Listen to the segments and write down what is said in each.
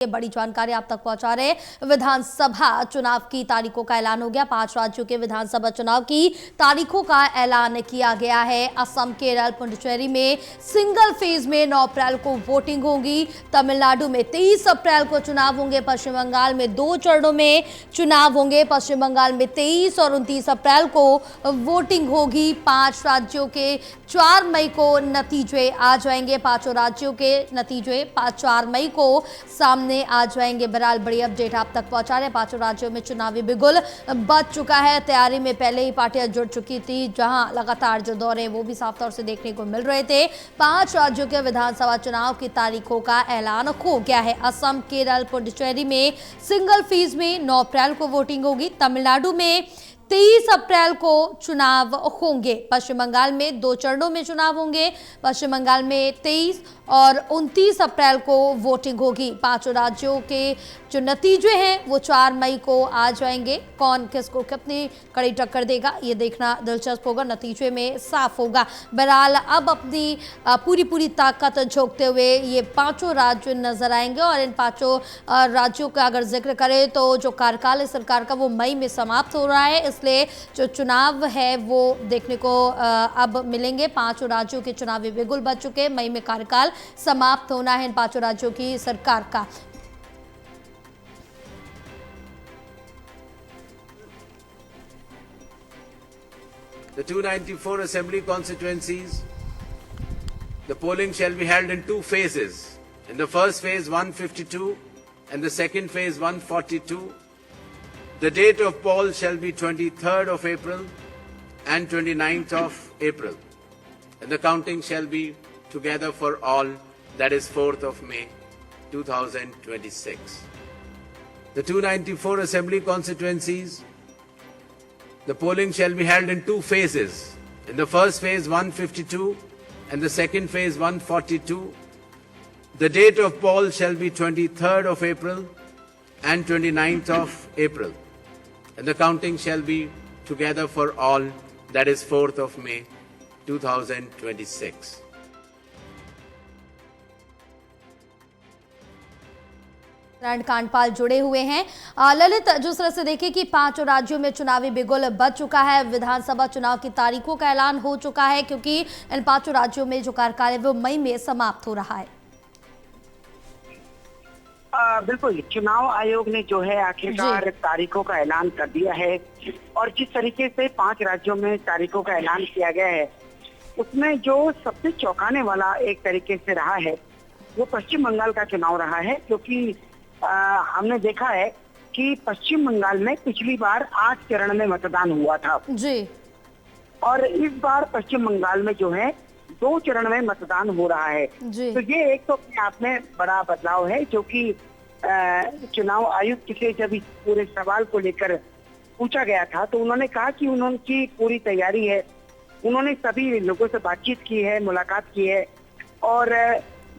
ये बड़ी जानकारी आप तक पहुंचा रहे। विधानसभा चुनाव की तारीखों का ऐलान हो गया। 5 राज्यों के विधानसभा चुनाव की तारीखों का ऐलान किया गया है। असम, केरल, पुडुचेरी में सिंगल फेज में 9 अप्रैल को वोटिंग होगी। तमिलनाडु में 23 अप्रैल को चुनाव होंगे। पश्चिम बंगाल में 2 चरणों में चुनाव होंगे। पश्चिम बंगाल में 23 और 29 अप्रैल को वोटिंग होगी। 5 राज्यों के 4 मई को नतीजे आ जाएंगे। 5 राज्यों के नतीजे 4 मई को सामने आ जाएंगे। बहरहाल बड़ी अपडेट आप तक पहुंचा रहे हैं। 5 राज्यों में चुनावी बिगुल बज चुका है। तैयारी में पहले ही पार्टियां जुट चुकी थी, जहां लगातार जो दौरे वो भी साफ तौर से देखने को मिल रहे थे। 5 राज्यों के विधानसभा चुनाव की तारीखों का ऐलान हो गया है। असम, केरल, पुडुचेरी में सिंगल फेज में 9 अप्रैल को वोटिंग होगी। तमिलनाडु में 23 अप्रैल को चुनाव होंगे। पश्चिम बंगाल में 2 चरणों में चुनाव होंगे। पश्चिम बंगाल में 23 और 29 अप्रैल को वोटिंग होगी। 5 राज्यों के जो नतीजे हैं वो 4 मई को आ जाएंगे। कौन किसको कितनी कड़ी टक्कर देगा ये देखना दिलचस्प होगा, नतीजे में साफ होगा। बहरहाल अब अपनी पूरी ताकत झोंकते हुए ये 5 राज्य नजर आएंगे और इन 5 राज्यों का अगर जिक्र करें तो जो कार्यकाल है सरकार का वो मई में समाप्त हो रहा है, इसलिए जो चुनाव है वो देखने को अब मिलेंगे। 5 राज्यों के चुनावी बिगुल बज चुके। मई में कार्यकाल समाप्त होना है इन 5 राज्यों की सरकार का। The 294 assembly constituencies, the polling shall be held in 2 phases. In the first phase 152 and the second phase 142. The date of poll shall be 23rd of April and 29th of April. And the counting shall be together for all, that is 4th of May 2026. The 294 assembly constituencies, the polling shall be held in 2 phases. In the first phase 152 and the second phase 142. The date of poll shall be 23rd of April and 29th of April. And the counting shall be together for all, that is 4th of May 2026. Kandpal जुड़े हुए हैं। ललित, जिस तरह से देखें कि 5 राज्यों में चुनावी बिगुल बज चुका है, विधानसभा चुनाव की तारीखों का ऐलान हो चुका है, क्योंकि इन 5 राज्यों में जो कार्यकाल है वो मई में समाप्त हो रहा है। बिल्कुल, चुनाव आयोग ने जो है आखिरकार तारीखों का ऐलान कर दिया है और जिस तरीके से 5 राज्यों में तारीखों का ऐलान किया गया है उसमें जो सबसे चौंकाने वाला एक तरीके से रहा है वो पश्चिम बंगाल का चुनाव रहा है, क्योंकि हमने देखा है कि पश्चिम बंगाल में पिछली बार 8 चरण में मतदान हुआ था जी, और इस बार पश्चिम बंगाल में जो है 2 चरण में मतदान हो रहा है जी। तो ये एक तो अपने आप में बड़ा बदलाव है, जो कि चुनाव आयुक्त से जब इस पूरे सवाल को लेकर पूछा गया था तो उन्होंने कहा कि उनकी पूरी तैयारी है। उन्होंने सभी लोगों से बातचीत की है, मुलाकात की है और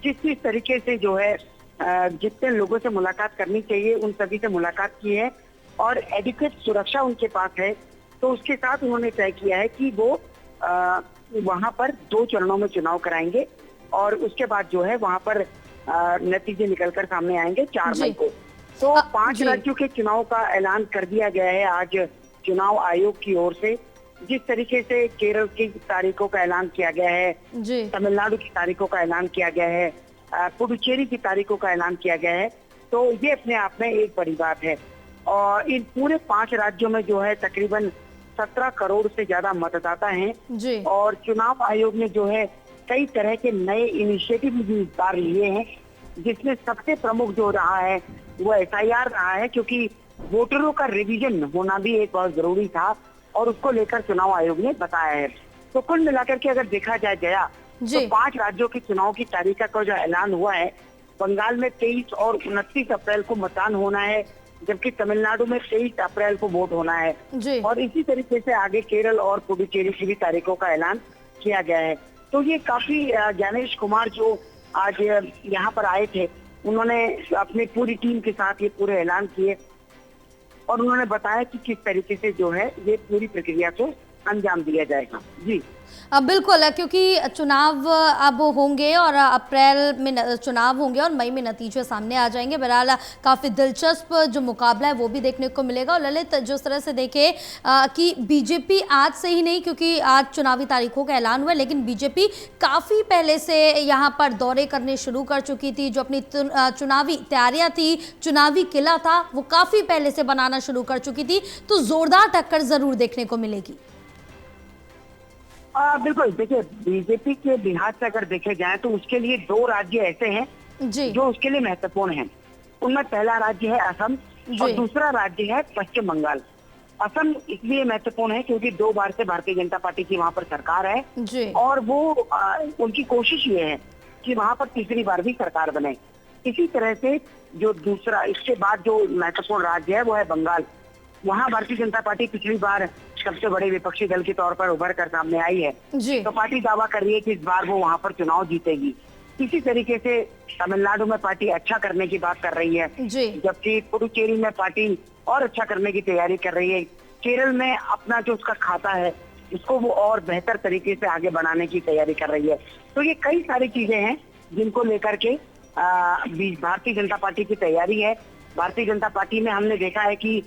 जिस तरीके से जो है जितने लोगों से मुलाकात करनी चाहिए उन सभी से मुलाकात की है और एडिक्वेट सुरक्षा उनके पास है। तो उसके साथ उन्होंने तय किया है कि वो वहां पर 2 चरणों में चुनाव कराएंगे और उसके बाद जो है वहां पर नतीजे निकलकर सामने आएंगे 4 मई को। तो 5 राज्यों के चुनाव का ऐलान कर दिया गया है आज चुनाव आयोग की ओर से। जिस तरीके से केरल की तारीखों का ऐलान किया गया है, तमिलनाडु की तारीखों का ऐलान किया गया है, पुडुचेरी की तारीखों का ऐलान किया गया है, तो ये अपने आप में एक बड़ी बात है। और इन पूरे 5 राज्यों में जो है तकरीबन 17 करोड़ से ज्यादा मतदाता हैं और चुनाव आयोग ने जो है कई तरह के नए इनिशिएटिव भी इस बार लिए हैं, जिसमें सबसे प्रमुख जो रहा है वो SIR रहा है, क्योंकि वोटरों का रिवीजन होना भी एक बहुत जरूरी था और उसको लेकर चुनाव आयोग ने बताया है। तो कुल मिलाकर के अगर देखा जाए जया तो 5 राज्यों के चुनाव की तारीख का जो ऐलान हुआ है, बंगाल में 23 और 29 अप्रैल को मतदान होना है, जबकि तमिलनाडु में 23 अप्रैल को वोट होना है और इसी तरीके से आगे केरल और पुडुचेरी की भी तारीखों का ऐलान किया गया है। तो ये काफी ज्ञानेश कुमार जो आज यहाँ पर आए थे उन्होंने अपनी पूरी टीम के साथ ये पूरे ऐलान किए और उन्होंने बताया कि किस तरीके से जो है ये पूरी प्रक्रिया को अंजाम दिया जाएगा। जी अब बिल्कुल, क्योंकि चुनाव अब होंगे और अप्रैल में चुनाव होंगे और मई में नतीजे सामने आ जाएंगे। बहरहाल काफ़ी दिलचस्प जो मुकाबला है वो भी देखने को मिलेगा। और ललित, जिस तरह से देखे कि बीजेपी आज से ही नहीं, क्योंकि आज चुनावी तारीखों का ऐलान हुआ है, लेकिन बीजेपी काफ़ी पहले से यहाँ पर दौरे करने शुरू कर चुकी थी। जो अपनी चुनावी तैयारियाँ थी, चुनावी किला था, वो काफ़ी पहले से बनाना शुरू कर चुकी थी। तो जोरदार टक्कर ज़रूर देखने को मिलेगी। बिल्कुल, देखिए बीजेपी के लिहाज से अगर देखे जाए तो उसके लिए 2 राज्य ऐसे हैं जी जो उसके लिए महत्वपूर्ण हैं। उनमें पहला राज्य है असम और दूसरा राज्य है पश्चिम बंगाल। असम इसलिए महत्वपूर्ण है क्योंकि 2 बार से भारतीय जनता पार्टी की वहाँ पर सरकार है जी और वो उनकी कोशिश ये है कि वहाँ पर तीसरी बार भी सरकार बने। इसी तरह से जो दूसरा इसके बाद जो महत्वपूर्ण राज्य है वो है बंगाल। वहाँ भारतीय जनता पार्टी पिछली बार सबसे बड़े विपक्षी दल के तौर पर उभर कर सामने आई है, जी तो पार्टी दावा कर रही है कि इस बार वो वहाँ पर चुनाव जीतेगी। इसी तरीके से तमिलनाडु में पार्टी अच्छा करने की बात कर रही है, जी जबकि पुडुचेरी में पार्टी और अच्छा करने की तैयारी कर रही है। केरल में अपना जो उसका खाता है उसको वो और बेहतर तरीके से आगे बढ़ाने की तैयारी कर रही है। तो ये कई सारी चीजें हैं जिनको लेकर के भारतीय जनता पार्टी की तैयारी है। भारतीय जनता पार्टी में हमने देखा है कि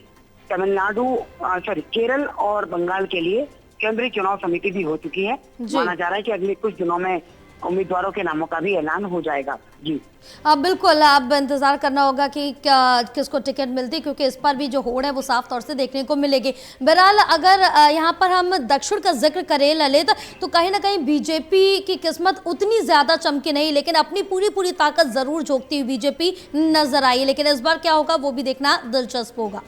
केरल और बंगाल के लिए केंद्रीय चुनाव समिति भी हो चुकी है। माना जा रहा है कि अगले कुछ दिनों में उम्मीदवारों के नामों का भी ऐलान हो जाएगा। जी अब बिल्कुल, अब इंतजार करना होगा कि किसको टिकट मिलती, क्योंकि इस पर भी जो होड़ है वो साफ तौर से देखने को मिलेगी। बहरहाल अगर यहाँ पर हम दक्षिण का जिक्र करें ललित, तो कहीं ना कहीं बीजेपी की किस्मत उतनी ज्यादा चमकी नहीं, लेकिन अपनी पूरी ताकत जरूर झोंकती हुई बीजेपी नजर आई। लेकिन इस बार क्या होगा वो भी देखना दिलचस्प होगा।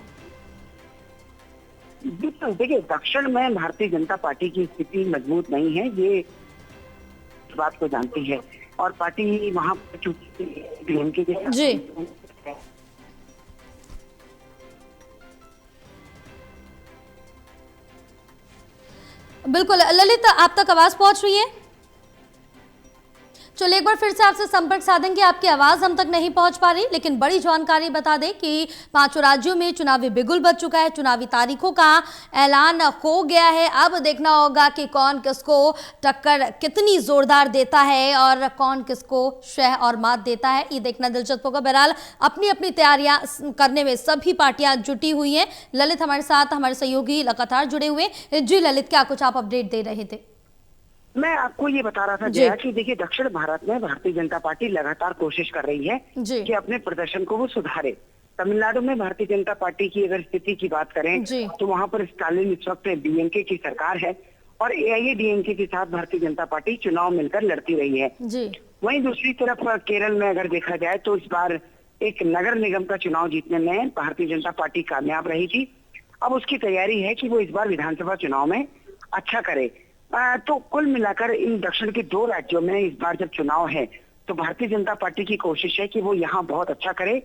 देखिए, दक्षिण में भारतीय जनता पार्टी की स्थिति मजबूत नहीं है, ये इस बात को जानती है और पार्टी वहां डीएमके के जी बिल्कुल ललित, आप तक आवाज पहुंच रही है? चलिए एक बार फिर से आपसे संपर्क साधेंगे, आपकी आवाज हम तक नहीं पहुंच पा रही। लेकिन बड़ी जानकारी बता दें कि 5 राज्यों में चुनावी बिगुल बज चुका है, चुनावी तारीखों का ऐलान हो गया है। अब देखना होगा कि कौन किसको टक्कर कितनी जोरदार देता है और कौन किसको शह और मात देता है, ये देखना दिलचस्प होगा। बहरहाल अपनी अपनी तैयारियां करने में सभी पार्टियां जुटी हुई हैं। ललित हमारे साथ, हमारे सहयोगी लगातार जुड़े हुए। जी ललित, क्या कुछ आप अपडेट दे रहे थे? मैं आपको ये बता रहा था जया कि देखिए, दक्षिण भारत में भारतीय जनता पार्टी लगातार कोशिश कर रही है कि अपने प्रदर्शन को वो सुधारे। तमिलनाडु में भारतीय जनता पार्टी की अगर स्थिति की बात करें तो वहाँ पर स्टालिन इस वक्त डीएमके की सरकार है और एआईएडीएमके के साथ भारतीय जनता पार्टी चुनाव मिलकर लड़ती रही है। वहीं दूसरी तरफ केरल में अगर देखा जाए तो इस बार एक नगर निगम का चुनाव जीतने में भारतीय जनता पार्टी कामयाब रही थी। अब उसकी तैयारी है कि वो इस बार विधानसभा चुनाव में अच्छा करे। तो कुल मिलाकर इन दक्षिण के 2 राज्यों में इस बार जब चुनाव है तो भारतीय जनता पार्टी की कोशिश है कि वो यहाँ बहुत अच्छा करे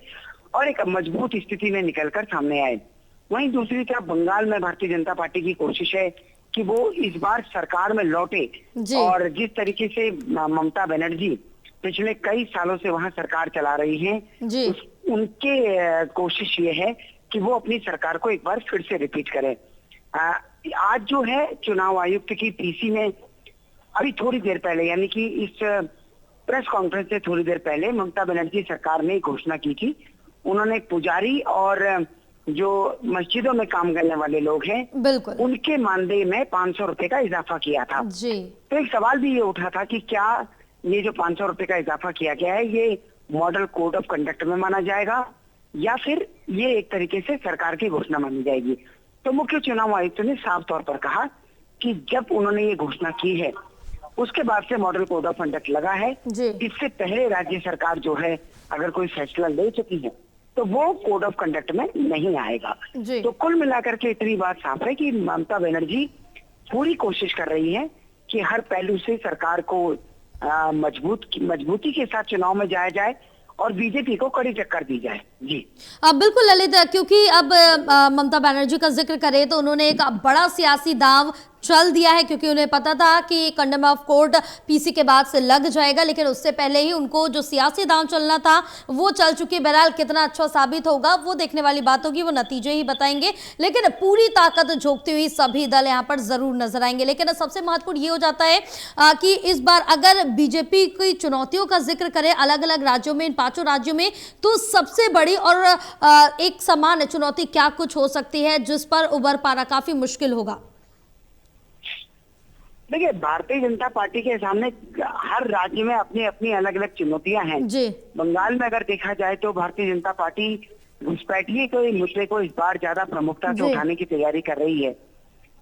और एक मजबूत स्थिति में निकलकर सामने आए। वहीं दूसरी तरफ बंगाल में भारतीय जनता पार्टी की कोशिश है कि वो इस बार सरकार में लौटे और जिस तरीके से ममता बनर्जी पिछले कई सालों से वहाँ सरकार चला रही है, उनके कोशिश ये है कि वो अपनी सरकार को एक बार फिर से रिपीट करें। आज जो है चुनाव आयुक्त की पीसी में अभी थोड़ी देर पहले, यानी कि इस प्रेस कॉन्फ्रेंस से थोड़ी देर पहले ममता बनर्जी सरकार ने घोषणा की थी। उन्होंने पुजारी और जो मस्जिदों में काम करने वाले लोग हैं उनके मानदेय में 500 रुपए का इजाफा किया था। तो एक सवाल भी ये उठा था कि क्या ये जो 500 रुपए का इजाफा किया गया है ये मॉडल कोड ऑफ कंडक्ट में माना जाएगा या फिर ये एक तरीके से सरकार की घोषणा मानी जाएगी। तो मुख्य चुनाव आयुक्त ने साफ तौर पर कहा कि जब उन्होंने ये घोषणा की है उसके बाद से मॉडल कोड ऑफ कंडक्ट लगा है। इससे पहले राज्य सरकार जो है अगर कोई फैसला ले चुकी है तो वो कोड ऑफ कंडक्ट में नहीं आएगा। तो कुल मिलाकर के इतनी बात साफ है कि ममता बनर्जी पूरी कोशिश कर रही है कि हर पहलू से सरकार को मजबूती के साथ चुनाव में जाया जाए और बीजेपी को कड़ी टक्कर दी जाए। जी अब बिल्कुल ललित, क्योंकि अब ममता बनर्जी का जिक्र करें तो उन्होंने एक बड़ा सियासी दांव चल दिया है, क्योंकि उन्हें पता था कि कंटेम्प्ट ऑफ कोर्ट पीसी के बाद से लग जाएगा, लेकिन उससे पहले ही उनको जो सियासी दांव चलना था वो चल चुके। बहरहाल कितना अच्छा साबित होगा वो देखने वाली बात होगी, वो नतीजे ही बताएंगे, लेकिन पूरी ताकत झोंकती हुई सभी दल यहाँ पर जरूर नजर आएंगे। लेकिन सबसे महत्वपूर्ण ये हो जाता है कि इस बार अगर बीजेपी की चुनौतियों का जिक्र करें अलग अलग राज्यों में, इन 5 राज्यों में, तो सबसे बड़ी और एक समान चुनौती क्या कुछ हो सकती है जिस पर उबर पाना काफी मुश्किल होगा? देखिए, भारतीय जनता पार्टी के सामने हर राज्य में अपनी अपनी अलग अलग चुनौतियां हैं जी। बंगाल में अगर देखा जाए तो भारतीय जनता पार्टी घुसपैठिए के मुद्दे को इस बार ज्यादा प्रमुखता से उठाने की तैयारी कर रही है।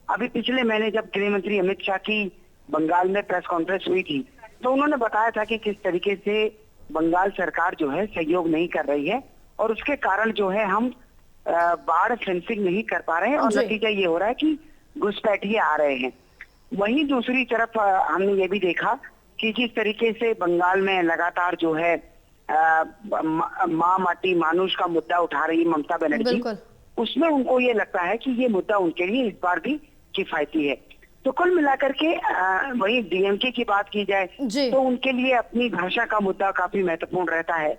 अभी पिछले महीने जब गृह मंत्री अमित शाह की बंगाल में प्रेस कॉन्फ्रेंस हुई थी तो उन्होंने बताया था कि किस तरीके से बंगाल सरकार जो है सहयोग नहीं कर रही है और उसके कारण जो है हम बाढ़ फेंसिंग नहीं कर पा रहे हैं और नतीजा ये हो रहा है कि घुसपैठिए आ रहे हैं। वहीं दूसरी तरफ हमने ये भी देखा कि जिस तरीके से बंगाल में लगातार जो है माँ माटी मानुष का मुद्दा उठा रही है ममता बनर्जी, उसमें उनको ये लगता है कि ये मुद्दा उनके लिए इस बार भी किफायती है। तो कुल मिलाकर के वही डीएमके की बात की जाए तो उनके लिए अपनी भाषा का मुद्दा काफी महत्वपूर्ण रहता है।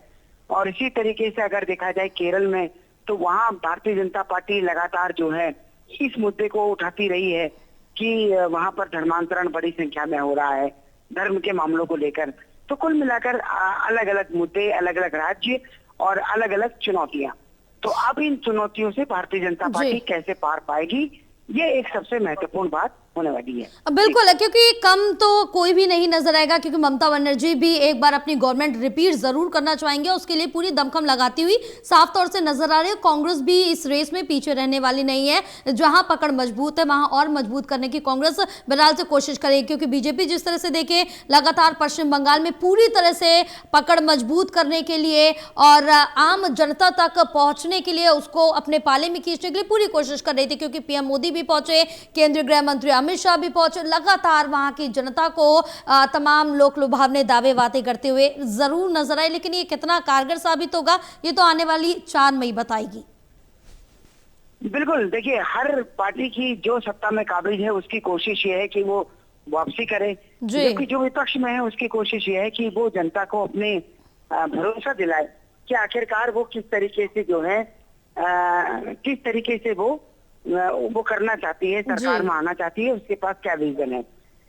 और इसी तरीके से अगर देखा जाए केरल में तो वहाँ भारतीय जनता पार्टी लगातार जो है इस मुद्दे को उठाती रही है कि वहां पर धर्मांतरण बड़ी संख्या में हो रहा है धर्म के मामलों को लेकर। तो कुल मिलाकर अलग अलग मुद्दे, अलग अलग राज्य और अलग अलग चुनौतियां। तो अब इन चुनौतियों से भारतीय जनता पार्टी कैसे पार पाएगी, ये एक सबसे महत्वपूर्ण बात होने वाली है। बिल्कुल, क्योंकि कम तो कोई भी नहीं नजर आएगा, क्योंकि ममता बनर्जी भी एक बार अपनी गवर्नमेंट रिपीट जरूर करना चाहेंगे, उसके लिए पूरी दमखम लगाती हुई साफ तौर से नजर आ रही है। कांग्रेस भी इस रेस में पीछे रहने वाली नहीं है, जहां पकड़ मजबूत है वहां और मजबूत करने की कांग्रेस बहरहाल से कोशिश करेगी, क्योंकि बीजेपी जिस तरह से देखे लगातार पश्चिम बंगाल में पूरी तरह से पकड़ मजबूत करने के लिए और आम जनता तक पहुंचने के लिए, उसको अपने पाले में खींचने के लिए पूरी कोशिश कर रही थी, क्योंकि पीएम मोदी भी पहुंचे, केंद्रीय गृह मंत्री अमित शाह भी पहुंचे, लगातार वहां की जनता को तमाम लोक लुभावने दावे बातें करते हुए जरूर नजर आए। लेकिन ये कितना कारगर साबित होगा ये तो आने वाली 4 मई बताएगी। बिल्कुल, देखिए हर पार्टी की जो सत्ता में काबिज है उसकी कोशिश ये है कि वो वापसी करे, जबकि जो विपक्ष में है उसकी कोशिश ये है कि वो जनता को अपने भरोसा दिलाए कि आखिरकार वो किस तरीके से जो है किस तरीके से वो करना चाहती है, सरकार में आना चाहती है, उसके पास क्या विजन है।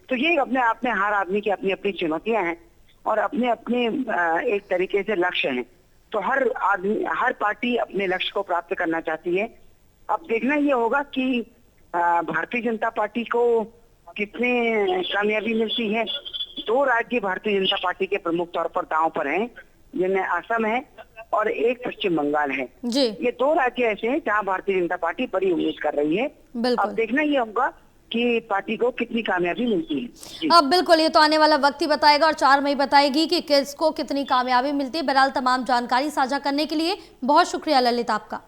तो ये अपने आप में हर आदमी की अपनी अपनी चुनौतियां हैं और अपने अपने एक तरीके से लक्ष्य हैं। तो हर पार्टी अपने लक्ष्य को प्राप्त करना चाहती है। अब देखना ये होगा कि भारतीय जनता पार्टी को कितने कामयाबी मिलती है। 2 राज्य भारतीय जनता पार्टी के प्रमुख तौर पर दांव पर हैं, जिनमें असम है और एक पश्चिम बंगाल है। ये 2 राज्य ऐसे हैं जहां भारतीय जनता पार्टी बड़ी उम्मीद कर रही है। अब देखना ये होगा कि पार्टी को कितनी कामयाबी मिलती है। अब बिल्कुल, ये तो आने वाला वक्त ही बताएगा और 4 मई बताएगी कि किसको कितनी कामयाबी मिलती है। बहरहाल तमाम जानकारी साझा करने के लिए बहुत शुक्रिया ललित आपका।